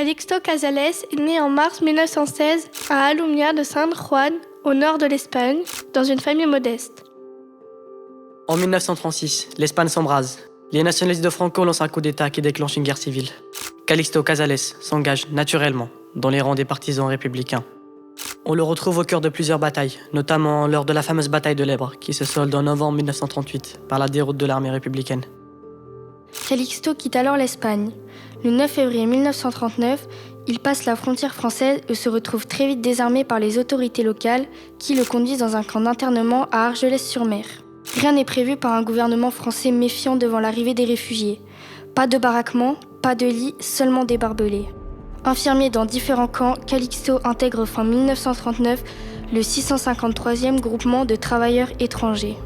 Calixto Casales est né en mars 1916 à Alumia de San Juan, au nord de l'Espagne, dans une famille modeste. En 1936, l'Espagne s'embrase. Les nationalistes de Franco lancent un coup d'État qui déclenche une guerre civile. Calixto Casales s'engage naturellement dans les rangs des partisans républicains. On le retrouve au cœur de plusieurs batailles, notamment lors de la fameuse bataille de l'Èbre, qui se solde en novembre 1938 par la déroute de l'armée républicaine. Calixto quitte alors l'Espagne. Le 9 février 1939, il passe la frontière française et se retrouve très vite désarmé par les autorités locales qui le conduisent dans un camp d'internement à Argelès-sur-Mer. Rien n'est prévu par un gouvernement français méfiant devant l'arrivée des réfugiés. Pas de baraquement, pas de lit, seulement des barbelés. Infirmier dans différents camps, Calixto intègre fin 1939 le 653e groupement de travailleurs étrangers.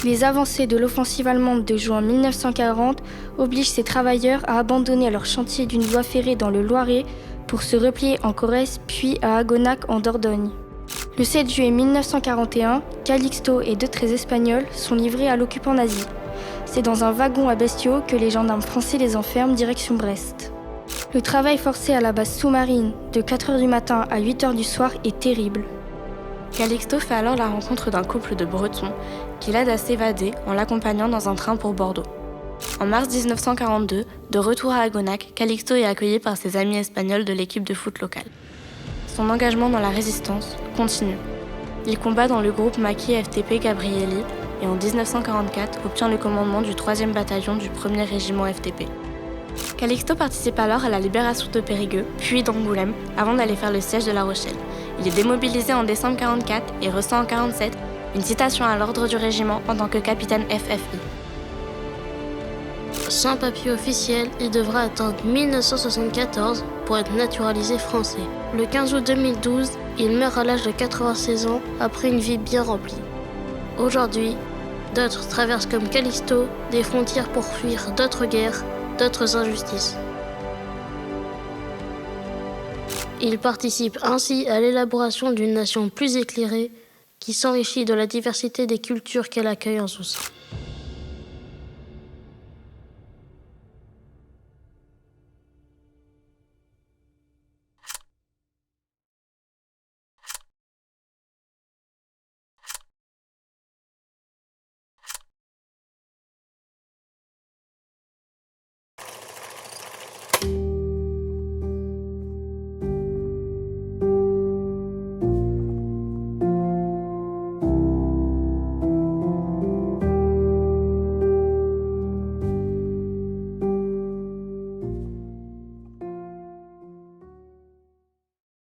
Les avancées de l'offensive allemande de juin 1940 obligent ces travailleurs à abandonner leur chantier d'une voie ferrée dans le Loiret pour se replier en Corrèze puis à Agonac en Dordogne. Le 7 juillet 1941, Calixto et deux traits espagnols sont livrés à l'occupant nazi. C'est dans un wagon à bestiaux que les gendarmes français les enferment direction Brest. Le travail forcé à la base sous-marine de 4h du matin à 8h du soir est terrible. Calixto fait alors la rencontre d'un couple de Bretons qui l'aide à s'évader en l'accompagnant dans un train pour Bordeaux. En mars 1942, de retour à Agonac, Calixto est accueilli par ses amis espagnols de l'équipe de foot locale. Son engagement dans la résistance continue. Il combat dans le groupe maquis FTP Gabrielli et en 1944 obtient le commandement du 3e bataillon du 1er régiment FTP. Calixto participe alors à la libération de Périgueux, puis d'Angoulême, avant d'aller faire le siège de La Rochelle. Il est démobilisé en décembre 1944 et reçoit en 1947 une citation à l'ordre du régiment en tant que capitaine FFI. Sans papier officiel, il devra attendre 1974 pour être naturalisé français. Le 15 août 2012, il meurt à l'âge de 96 ans après une vie bien remplie. Aujourd'hui, d'autres traversent comme Calixto des frontières pour fuir d'autres guerres, d'autres injustices. Il participe ainsi à l'élaboration d'une nation plus éclairée qui s'enrichit de la diversité des cultures qu'elle accueille en son sein.